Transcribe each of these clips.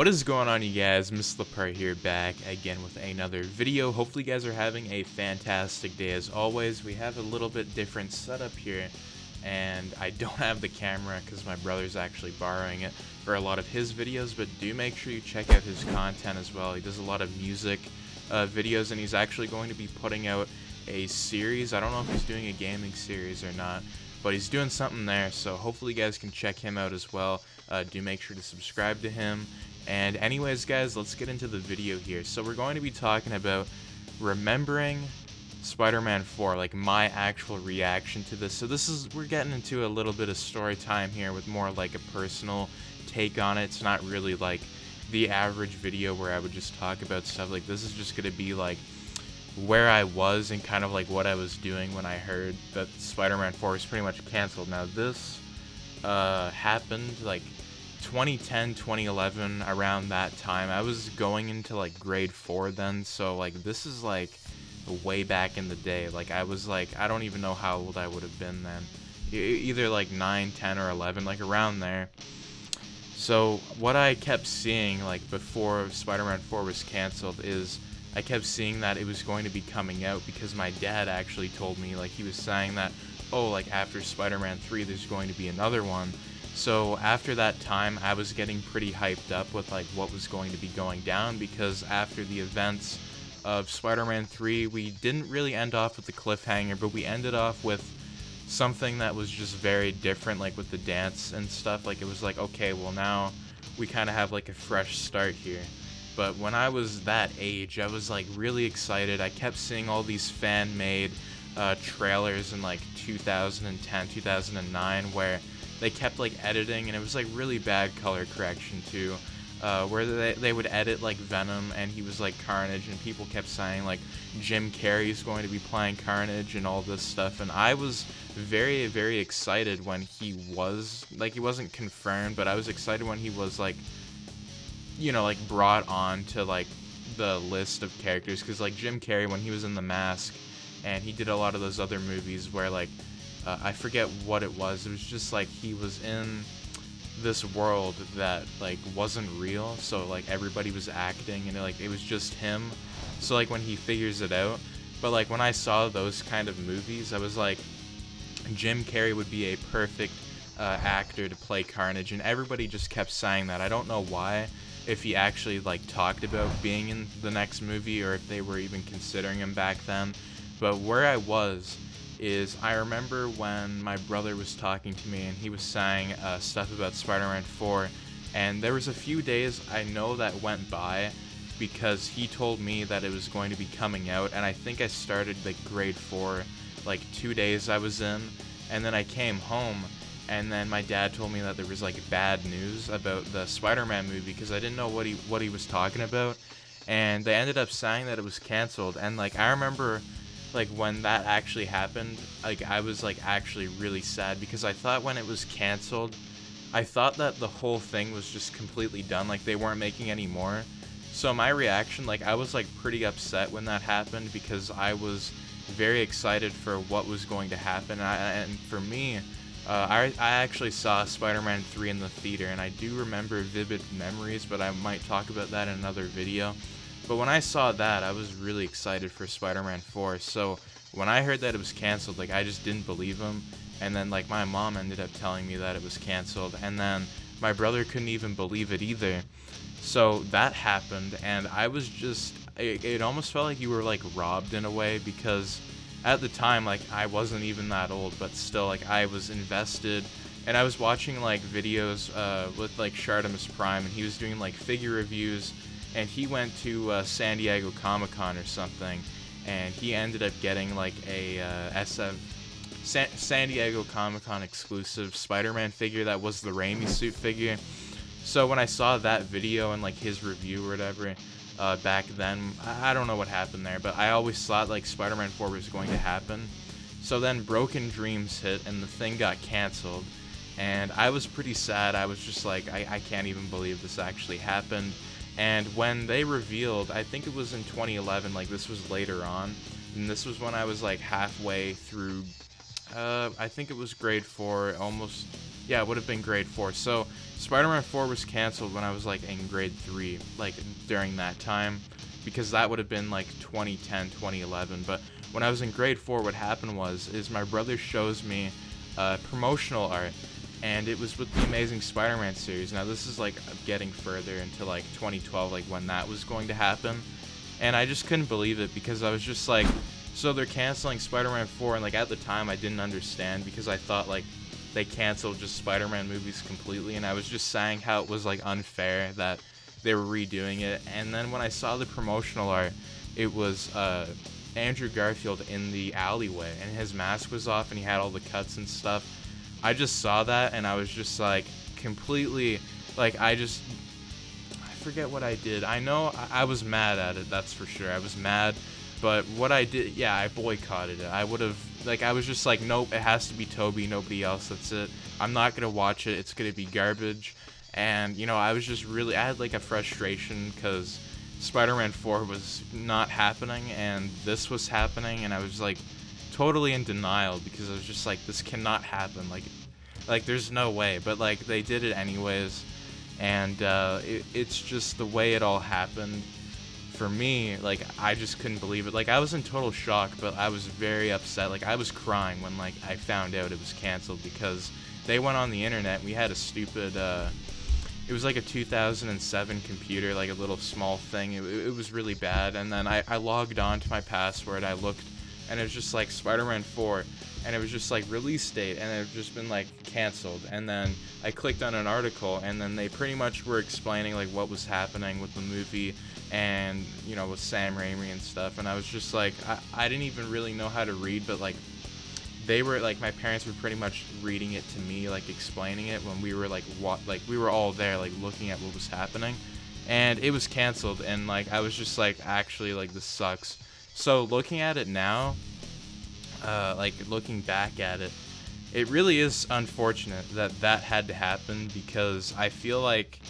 What is going on, you guys? Miss Lepart here, back again with another video. Hopefully you guys are having a fantastic day. As always, we have a little bit different setup here, and I don't have the camera because my brother's actually borrowing it for a lot of his videos, but do make sure you check out his content as well. He does a lot of music videos, and he's actually going to be putting out a series. I don't know if he's doing a gaming series or not, but he's doing something there, so hopefully you guys can check him out as well. Do make sure to subscribe to him. And anyways, guys, let's get into the video here. So we're going to be talking about remembering Spider-Man 4, like my actual reaction to this. So we're getting into a little bit of story time here with more like a personal take on it. It's not really like the average video where I would just talk about stuff. Like, this is just going to be like where I was and kind of like what I was doing when I heard that Spider-Man 4 was pretty much canceled. Now this happened like 2010, 2011, around that time. I was going into like grade 4 then, so like this is like way back in the day. Like I was like, I don't even know how old I would have been then, either like 9, 10, or 11, like around there. So what I kept seeing like before Spider-Man 4 was canceled is I kept seeing that it was going to be coming out, because my dad actually told me, like he was saying that, oh, like after Spider-Man 3 there's going to be another one. So after that time, I was getting pretty hyped up with like what was going to be going down, because after the events of Spider-Man 3, we didn't really end off with the cliffhanger, but we ended off with something that was just very different, like with the dance and stuff. Like it was like, okay, well now we kind of have like a fresh start here. But when I was that age, I was like really excited. I kept seeing all these fan-made trailers in like 2010, 2009, where they kept like editing, and it was like really bad color correction too, where they would edit like Venom and he was like Carnage, and people kept saying like Jim Carrey's going to be playing Carnage and all this stuff. And I was very, very excited when he was like, he wasn't confirmed, but I was excited when he was like, you know, like brought on to like the list of characters, because like Jim Carrey, when he was in The Mask, and he did a lot of those other movies where like I forget what it was. It was just like he was in this world that like wasn't real, so like everybody was acting, and like it was just him. So like when he figures it out, but like when I saw those kind of movies, I was like, Jim Carrey would be a perfect actor to play Carnage, and everybody just kept saying that. I don't know why, if he actually like talked about being in the next movie, or if they were even considering him back then. But where I was is, I remember when my brother was talking to me and he was saying stuff about Spider-Man 4, and there was a few days I know that went by because he told me that it was going to be coming out, and I think I started like grade 4 like 2 days I was in, and then I came home, and then my dad told me that there was like bad news about the Spider-Man movie, because I didn't know what he was talking about, and they ended up saying that it was canceled. And like I remember like when that actually happened, like I was like actually really sad, because I thought when it was canceled, I thought that the whole thing was just completely done, like they weren't making any more. So my reaction, like I was like pretty upset when that happened, because I was very excited for what was going to happen. And for me, I actually saw Spider-Man 3 in the theater, and I do remember vivid memories, but I might talk about that in another video. But when I saw that, I was really excited for Spider-Man 4. So when I heard that it was canceled, like I just didn't believe him. And then like my mom ended up telling me that it was canceled, and then my brother couldn't even believe it either. So that happened, and I was just, it almost felt like you were like robbed in a way, because at the time, like I wasn't even that old, but still like I was invested. And I was watching like videos with like Shartimus Prime, and he was doing like figure reviews, and he went to San Diego Comic-Con or something, and he ended up getting like a San Diego Comic-Con exclusive Spider-Man figure that was the Raimi suit figure. So when I saw that video and like his review or whatever back then, I don't know what happened there, but I always thought like Spider-Man 4 was going to happen. So then Broken Dreams hit, and the thing got canceled, and I was pretty sad. I was just like, I can't even believe this actually happened. And when they revealed, I think it was in 2011, like this was later on, and this was when I was like halfway through, I think it was grade 4, almost, yeah, it would have been grade 4. So Spider-Man 4 was canceled when I was like in grade 3, like during that time, because that would have been like 2010, 2011. But when I was in grade 4, what happened is my brother shows me promotional art, and it was with the Amazing Spider-Man series. Now this is like getting further into like 2012, like when that was going to happen, and I just couldn't believe it, because I was just like, so they're canceling Spider-Man 4, and like at the time I didn't understand, because I thought like they canceled just Spider-Man movies completely, and I was just saying how it was like unfair that they were redoing it. And then when I saw the promotional art, it was Andrew Garfield in the alleyway, and his mask was off, and he had all the cuts and stuff. I just saw that, and I was just like completely, like I forget what I did. I know I was mad at it, that's for sure. I was mad, but what I did, yeah, I boycotted it. I would have, like, I was just like, nope, it has to be Toby, nobody else, that's it. I'm not gonna watch it, it's gonna be garbage. And, you know, I was just really, I had like a frustration, because Spider-Man 4 was not happening, and this was happening, and I was like totally in denial, because I was just like, this cannot happen, like there's no way. But like they did it anyways, and it's just the way it all happened. For me, like I just couldn't believe it. Like I was in total shock, but I was very upset. Like I was crying when like I found out it was canceled, because they went on the internet. We had a stupid it was like a 2007 computer, like a little small thing. It was really bad. And then I logged on to my password, I looked, and it was just like Spider-Man 4, and it was just like release date, and it had just been like canceled. And then I clicked on an article, and then they pretty much were explaining like what was happening with the movie, and you know, with Sam Raimi and stuff. And I was just like, I didn't even really know how to read, but like they were like, my parents were pretty much reading it to me, like explaining it, when we were like we were all there like looking at what was happening. And it was canceled, and like I was just like, actually, like this sucks. So looking at it now, like looking back at it, it really is unfortunate that that had to happen, because I feel like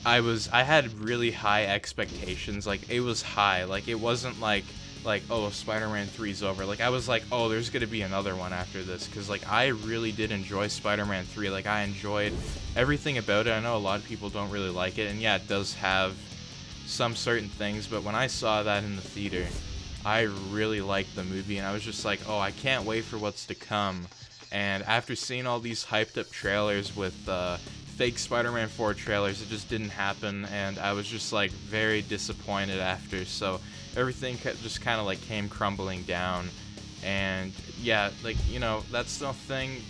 I had really high expectations. Like it was high, like it wasn't like oh, Spider-Man 3's over. Like I was like, oh, there's gonna be another one after this, because like I really did enjoy Spider-Man 3. Like I enjoyed everything about it. I know a lot of people don't really like it, and yeah, it does have some certain things, but when I saw that in the theater, I really liked the movie, and I was just like, oh, I can't wait for what's to come. And after seeing all these hyped up trailers with fake Spider-Man 4 trailers, it just didn't happen, and I was just like very disappointed after. So everything just kind of like came crumbling down. And yeah, like, you know, that's the thing.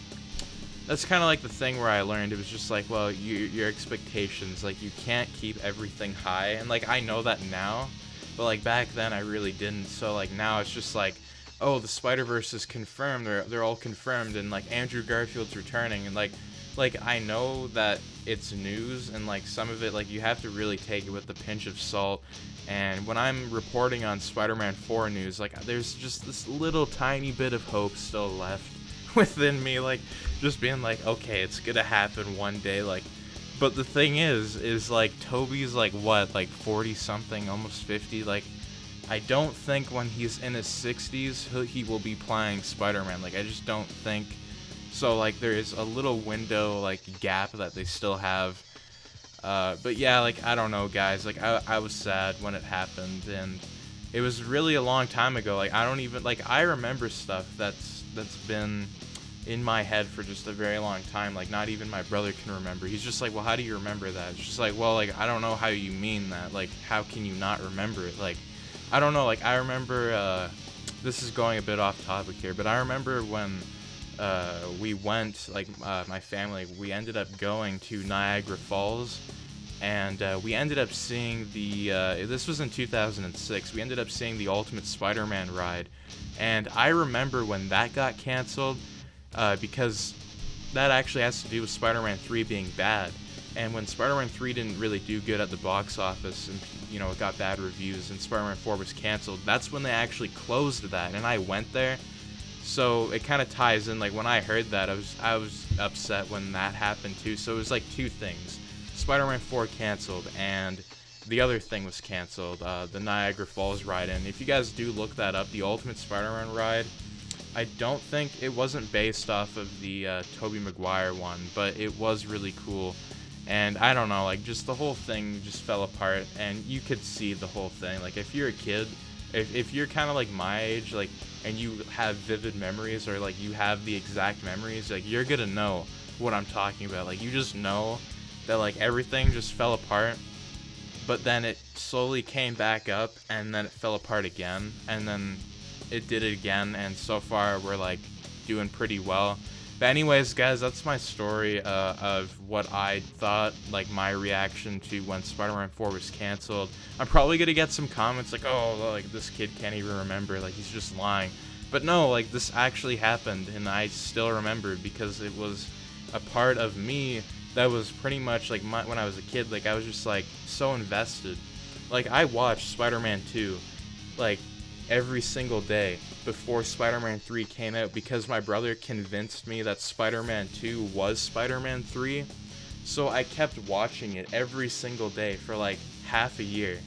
That's kind of like the thing where I learned. It was just like, well, your expectations, like you can't keep everything high. And like I know that now, but like back then I really didn't. So like now it's just like, oh, the Spider-Verse is confirmed. They're all confirmed, and like Andrew Garfield's returning, and like I know that it's news, and like some of it, like you have to really take it with a pinch of salt. And when I'm reporting on Spider-Man 4 news, like there's just this little tiny bit of hope still left within me, like just being like, okay, it's gonna happen one day. Like, but the thing is like Toby's like what, like 40 something, almost 50. Like I don't think when he's in his 60s he will be playing Spider-Man. Like I just don't think so. Like there is a little window, like gap that they still have. But yeah, like I don't know, guys. Like I was sad when it happened, and it was really a long time ago. Like I don't even, like I remember stuff that's been in my head for just a very long time. Like not even my brother can remember. He's just like, well, how do you remember that? It's just like, well, like I don't know how you mean that. Like how can you not remember it? Like I don't know. Like I remember, this is going a bit off topic here, but I remember when we went, like my family, we ended up going to Niagara Falls, and we ended up seeing the this was in 2006. We ended up seeing the Ultimate Spider-Man ride, and I remember when that got canceled, because that actually has to do with Spider-Man 3 being bad. And when Spider-Man 3 didn't really do good at the box office, and you know, it got bad reviews, and Spider-Man 4 was canceled, that's when they actually closed that, and I went there. So it kind of ties in. Like when I heard that, I was upset when that happened too. So it was like two things: Spider-Man 4 canceled, and the other thing was canceled, the Niagara Falls ride. And if you guys do look that up, the Ultimate Spider-Man ride, I don't think it wasn't based off of the Tobey Maguire one, but it was really cool. And I don't know, like, just the whole thing just fell apart, and you could see the whole thing. Like, if you're a kid, if you're kind of like my age, like, and you have vivid memories, or like you have the exact memories, like, you're gonna know what I'm talking about. Like, you just know that, like, everything just fell apart, but then it slowly came back up, and then it fell apart again, and then it did it again, and so far we're like doing pretty well. But anyways, guys, that's my story of what I thought, like, my reaction to when Spider-Man 4 was canceled. I'm probably gonna get some comments like, oh, like, this kid can't even remember, like, he's just lying. But no, like, this actually happened, and I still remembered because it was a part of me that was pretty much like when I was a kid. Like, I was just like so invested. Like, I watched Spider-Man 2 like every single day before Spider-Man 3 came out because my brother convinced me that Spider-Man 2 was Spider-Man 3. So I kept watching it every single day for like half a year.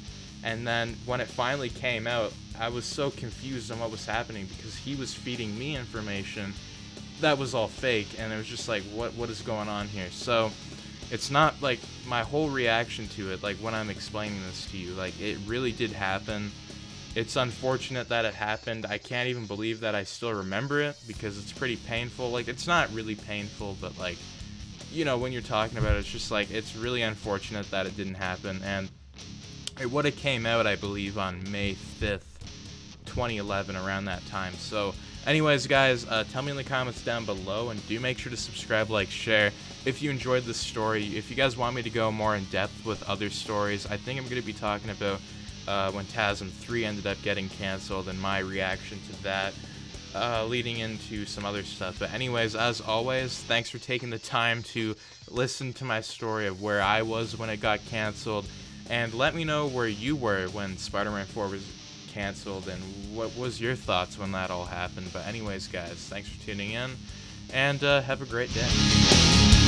And then when it finally came out, I was so confused on what was happening because he was feeding me information that was all fake, and it was just like, what is going on here? So it's not like my whole reaction to it, like when I'm explaining this to you, like, it really did happen. It's unfortunate that it happened. I can't even believe that I still remember it because it's pretty painful. Like, it's not really painful, but, like, you know, when you're talking about it, it's just like, it's really unfortunate that it didn't happen. And it would have came out, I believe, on May 5th, 2011, around that time. So anyways, guys, tell me in the comments down below, and do make sure to subscribe, like, share if you enjoyed this story. If you guys want me to go more in depth with other stories, I think I'm going to be talking about when TASM 3 ended up getting canceled and my reaction to that, leading into some other stuff. But anyways, as always, thanks for taking the time to listen to my story of where I was when it got canceled, and let me know where you were when Spider-Man 4 was canceled and what was your thoughts when that all happened. But anyways, guys, thanks for tuning in, and have a great day.